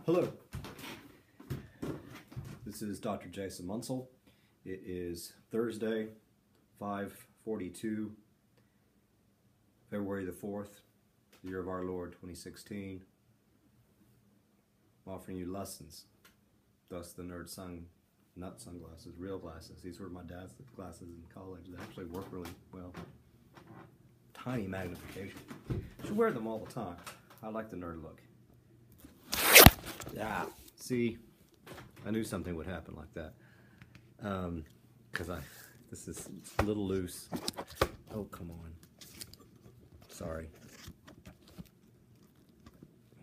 Hello, this is Dr. Jason Munsell. It is Thursday, 5/42, February the 4th, the year of our Lord 2016. I'm offering you lessons, thus the nerd not sunglasses, real glasses. These were my dad's glasses in college. They actually work really well. Tiny magnification. You should wear them all the time. I like the nerd look. Yeah, see, I knew something would happen like that. Because this is a little loose. Oh, come on. Sorry.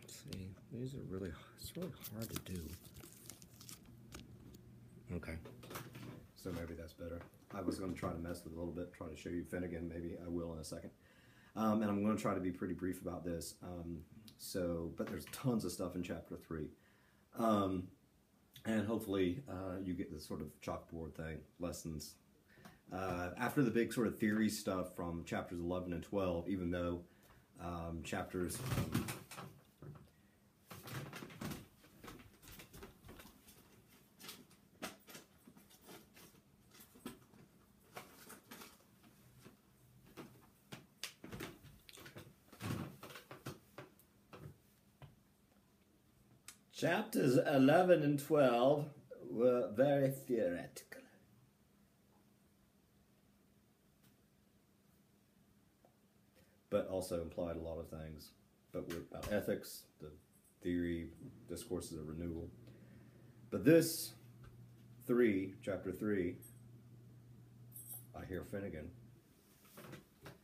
Let's see, these are really, it's really hard to do. Okay, so maybe that's better. I was going to try to mess with it a little bit, try to show you Finnegan. Maybe I will in a second. And I'm going to try to be pretty brief about this. But there's tons of stuff in chapter 3. And hopefully you get this sort of chalkboard thing, lessons. After the big sort of theory stuff from chapters 11 and 12, even though chapters... Chapters 11 and 12 were very theoretical. But also implied a lot of things. But we're about ethics, the theory, discourses of renewal. But this chapter 3, I hear Finnegan.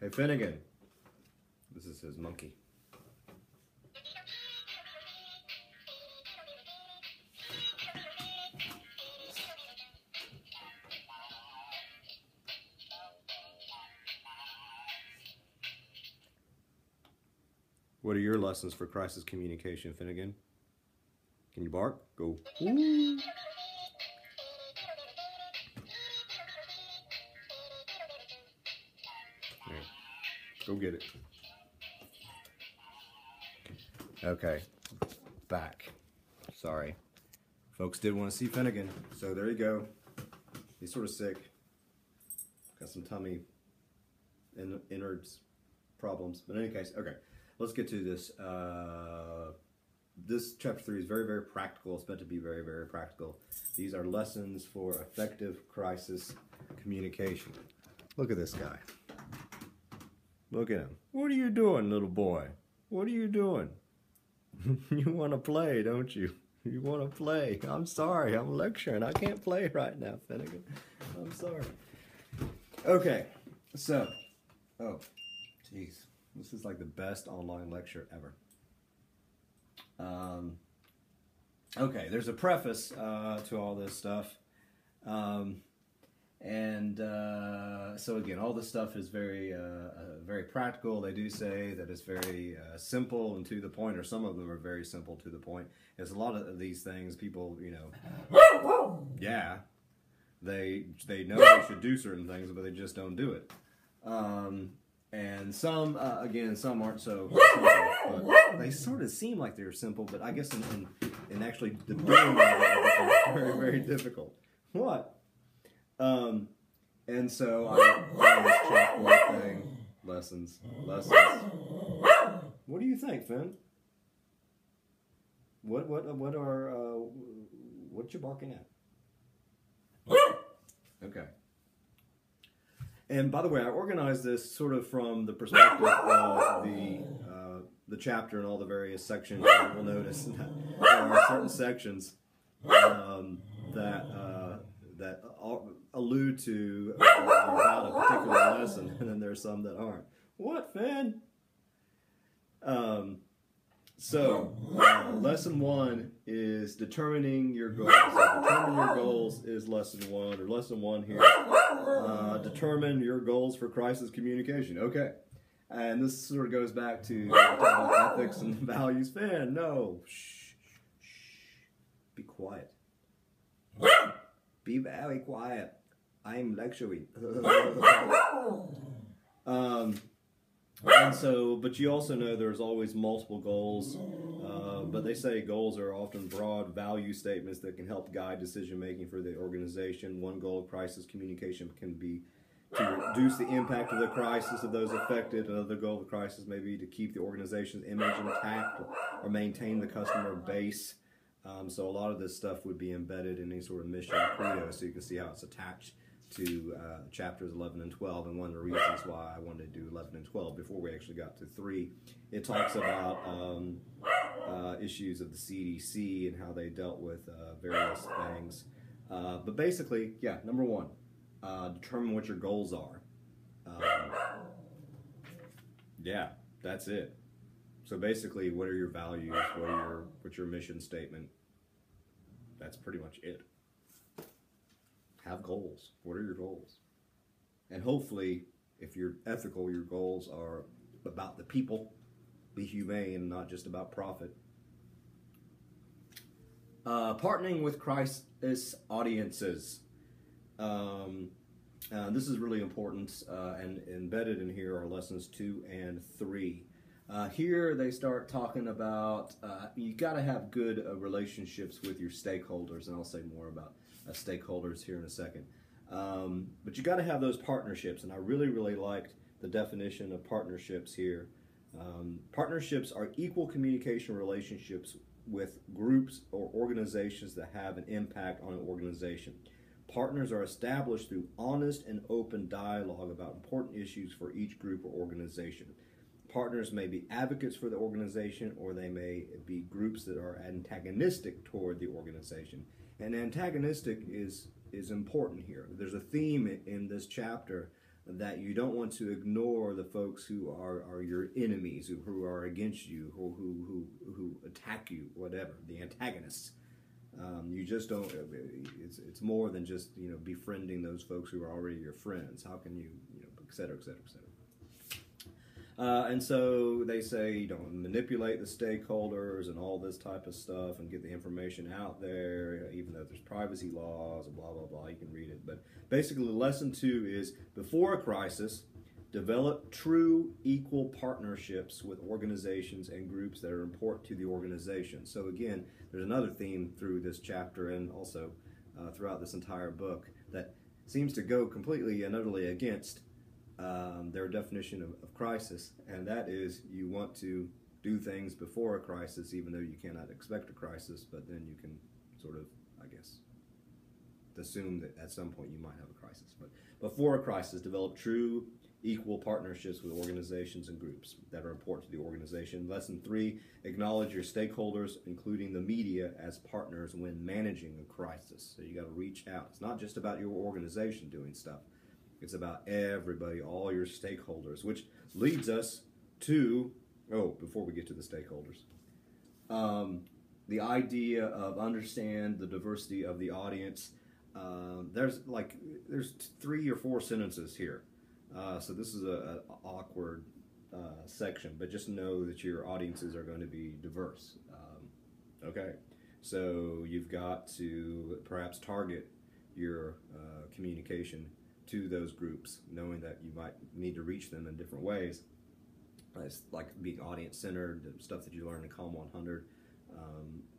Hey Finnegan. This is his monkey. What are your lessons for crisis communication, Finnegan? Can you bark? Go. Ooh. Here. Go get it. Okay. Back. Sorry. Folks did want to see Finnegan, so there you go. He's sort of sick. Got some tummy innards problems. But in any case, okay. Let's get to this. This chapter 3 is very, very practical. It's meant to be very, very practical. These are lessons for effective crisis communication. Look at this guy. Look at him. What are you doing, little boy? What are you doing? You want to play, don't you? You want to play. I'm sorry. I'm lecturing. I can't play right now, Finnegan. I'm sorry. Okay. So. Oh, jeez. This is like the best online lecture ever. Okay, there's a preface to all this stuff. So again, all this stuff is very, very practical. They do say that it's very simple and to the point, or some of them are very simple to the point. There's a lot of these things, people, you know, yeah, they know they should do certain things, but they just don't do it. And some, again, some aren't so simple, but they sort of seem like they're simple, but I guess in actually doing them, it's very, very difficult. What? And so I this chalkboard thing, lessons. What do you think, Finn? What you barking at? Okay. And by the way, I organized this sort of from the perspective of the chapter and all the various sections. And you'll notice that there are certain sections that allude to about a particular lesson, and then there's some that aren't. What, Finn? Lesson 1 is determining your goals. So determine your goals is lesson 1, or lesson 1 here. Determine your goals for crisis communication. Okay. And this sort of goes back to ethics and values. Finn, no. Shh. Be quiet. Be very quiet. I'm lecturing. And so, but you also know there's always multiple goals But they say goals are often broad value statements that can help guide decision making for the organization. One goal of crisis communication can be to reduce the impact of the crisis of those affected. Another goal of the crisis may be to keep the organization's image intact or maintain the customer base. So a lot of this stuff would be embedded in any sort of mission credo, so you can see how it's attached to chapters 11 and 12. And one of the reasons why I wanted to do 11 and 12 before we actually got to 3, it talks about issues of the CDC and how they dealt with various things. But basically, yeah, number 1, determine what your goals are. Yeah, that's it. So basically, what are your values? What's your mission statement? That's pretty much it. Have goals. What are your goals? And hopefully, if you're ethical, your goals are about the people. Be humane, not just about profit. Partnering with crisis audiences. This is really important, and embedded in here are lessons 2 and 3. Here they start talking about you got to have good relationships with your stakeholders, and I'll say more about stakeholders here in a second. But you got to have those partnerships, and I really liked the definition of partnerships here. Partnerships are equal communication relationships with groups or organizations that have an impact on an organization. Partners are established through honest and open dialogue about important issues for each group or organization. Partners may be advocates for the organization, or they may be groups that are antagonistic toward the organization. And antagonistic is important here. There's a theme in this chapter that you don't want to ignore the folks who are your enemies, who are against you, who attack you, whatever, the antagonists. You just don't, it's more than just, befriending those folks who are already your friends. How can you, et cetera, et cetera, et cetera. And so they say don't manipulate the stakeholders and all this type of stuff and get the information out there, even though there's privacy laws and blah, blah, blah. You can read it. But basically, lesson 2 is before a crisis, develop true equal partnerships with organizations and groups that are important to the organization. So again, there's another theme through this chapter and also throughout this entire book that seems to go completely and utterly against their definition of crisis, and that is you want to do things before a crisis, even though you cannot expect a crisis, but then you can sort of, I guess, assume that at some point you might have a crisis. But before a crisis, develop true equal partnerships with organizations and groups that are important to the organization. Lesson 3, acknowledge your stakeholders, including the media, as partners when managing a crisis. So you got to reach out. It's not just about your organization doing stuff. It's about everybody, all your stakeholders, which leads us to, before we get to the stakeholders, the idea of understand the diversity of the audience. There's 3 or 4 sentences here. So this is an awkward section, but just know that your audiences are going to be diverse. Okay, so you've got to perhaps target your communication to those groups, knowing that you might need to reach them in different ways. It's like being audience-centered, the stuff that you learn in COM 100,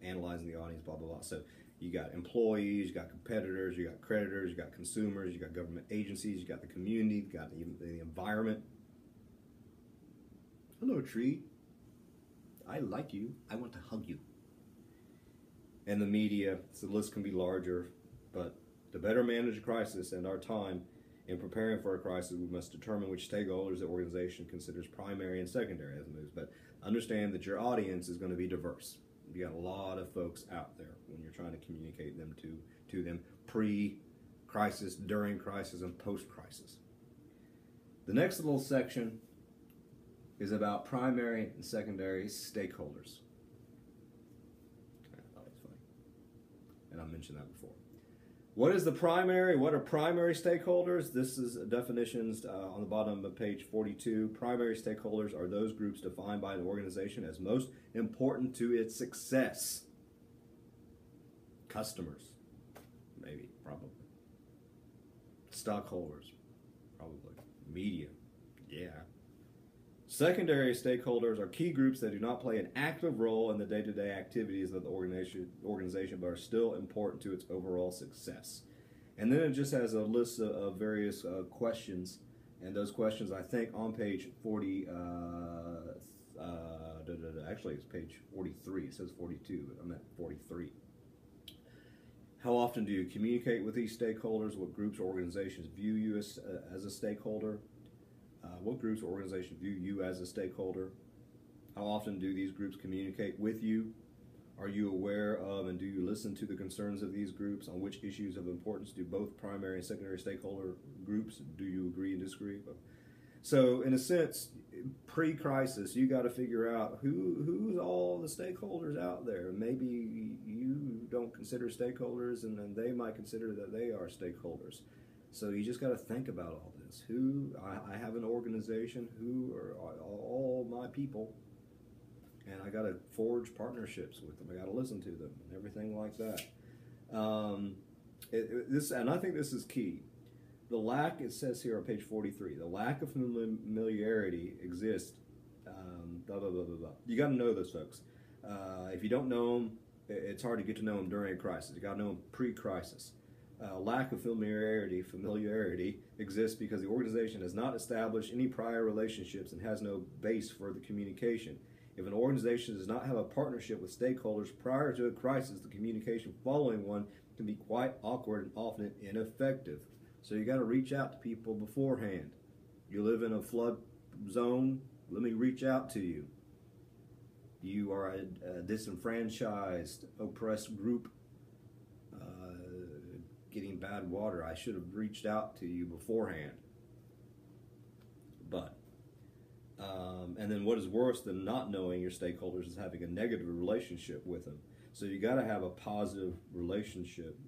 analyzing the audience, blah, blah, blah. So you got employees, you got competitors, you got creditors, you got consumers, you got government agencies, you got the community, you got the environment. Hello, tree. I like you. I want to hug you. And the media. So the list can be larger, but to better manage a crisis and our time in preparing for a crisis, we must determine which stakeholders the organization considers primary and secondary as it moves. But understand that your audience is going to be diverse. You got a lot of folks out there when you're trying to communicate them to them pre-crisis, during crisis, and post-crisis. The next little section is about primary and secondary stakeholders. I thought it was funny. And I mentioned that before. What is the primary? What are primary stakeholders? This is definitions on the bottom of page 42. Primary stakeholders are those groups defined by an organization as most important to its success. Customers, maybe, probably. Stockholders, probably. Media, yeah. Secondary stakeholders are key groups that do not play an active role in the day-to-day activities of the organization, but are still important to its overall success. And then it just has a list of various questions, and those questions, I think, on page 40, actually it's page 43, it says 42, but I'm at 43. How often do you communicate with these stakeholders? What groups or organizations view you as a stakeholder? What groups or organizations view you as a stakeholder? How often do these groups communicate with you? Are you aware of and do you listen to the concerns of these groups? On which issues of importance do both primary and secondary stakeholder groups, do you agree and disagree? So in a sense, pre-crisis, you got to figure out who's all the stakeholders out there. Maybe you don't consider stakeholders, and then they might consider that they are stakeholders. So you just got to think about all this. I have an organization. Who are all my people? And I got to forge partnerships with them. I got to listen to them and everything like that. And I think this is key. The lack, it says here on page 43, the lack of familiarity exists. Blah, blah, blah, blah, blah. You got to know those folks. If you don't know them, it's hard to get to know them during a crisis. You got to know them pre-crisis. Lack of familiarity exists because the organization has not established any prior relationships and has no base for the communication. If an organization does not have a partnership with stakeholders prior to a crisis, the communication following one can be quite awkward and often ineffective. So you got to reach out to people beforehand. You live in a flood zone, let me reach out to you. You are a disenfranchised, oppressed group getting bad water. I should have reached out to you beforehand. But and then what is worse than not knowing your stakeholders is having a negative relationship with them. So you got to have a positive relationship,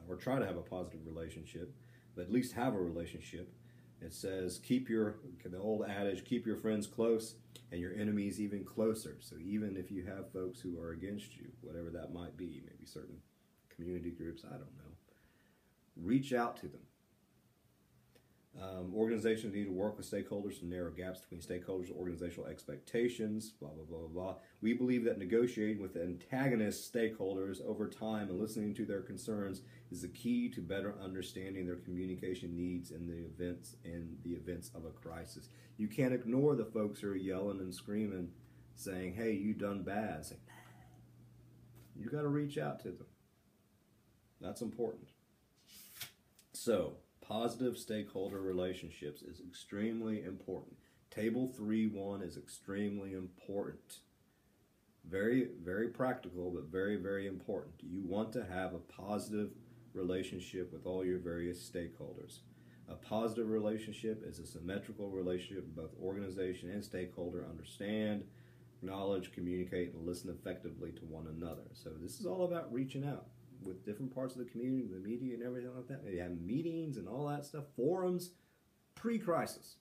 or try to have a positive relationship, but at least have a relationship. It says the old adage, keep your friends close and your enemies even closer. So even if you have folks who are against you, whatever that might be, maybe certain community groups, I don't know, reach out to them. Organizations need to work with stakeholders to narrow gaps between stakeholders and organizational expectations, blah, blah, blah, blah. We believe that negotiating with antagonist stakeholders over time and listening to their concerns is the key to better understanding their communication needs in the events of a crisis. You can't ignore the folks who are yelling and screaming, saying, hey, you done bad. Say, you got to reach out to them. That's important. So, positive stakeholder relationships is extremely important. Table 3.1 is extremely important. Very, very practical, but very, very important. You want to have a positive relationship with all your various stakeholders. A positive relationship is a symmetrical relationship. Both organization and stakeholder understand, acknowledge, communicate, and listen effectively to one another. So this is all about reaching out with different parts of the community, the media and everything like that. You have meetings and all that stuff, forums, pre-crisis.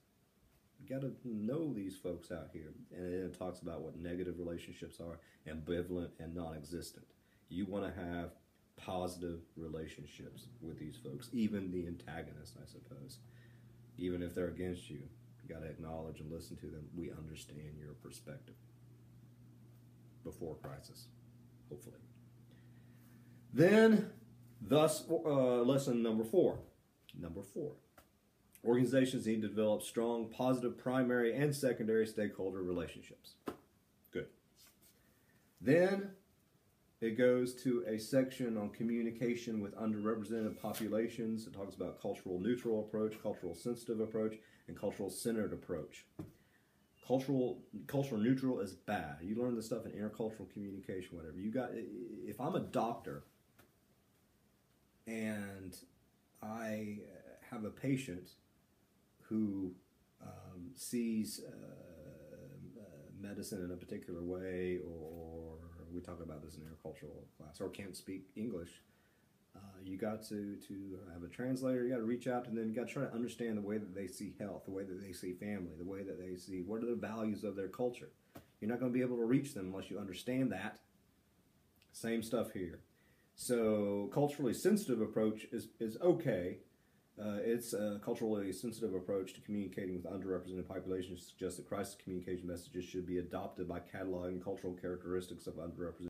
You got to know these folks out here. And then it talks about what negative relationships are, ambivalent and non-existent. You want to have positive relationships with these folks, even the antagonists, I suppose. Even if they're against you, you got to acknowledge and listen to them. We understand your perspective before crisis, hopefully. Then, lesson number 4. Number 4. Organizations need to develop strong, positive primary and secondary stakeholder relationships. Good. Then, it goes to a section on communication with underrepresented populations. It talks about cultural neutral approach, cultural sensitive approach, and cultural centered approach. Cultural neutral is bad. You learn this stuff in intercultural communication, whatever. If I'm a doctor and I have a patient who sees medicine in a particular way, or we talk about this in intercultural class, or can't speak English, you got to have a translator. You got to reach out to them. You got to try to understand the way that they see health, the way that they see family, the way that they see what are the values of their culture. You're not going to be able to reach them unless you understand that. Same stuff here. So culturally sensitive approach is okay, Its culturally sensitive approach to communicating with underrepresented populations suggests that crisis communication messages should be adopted by cataloging cultural characteristics of underrepresented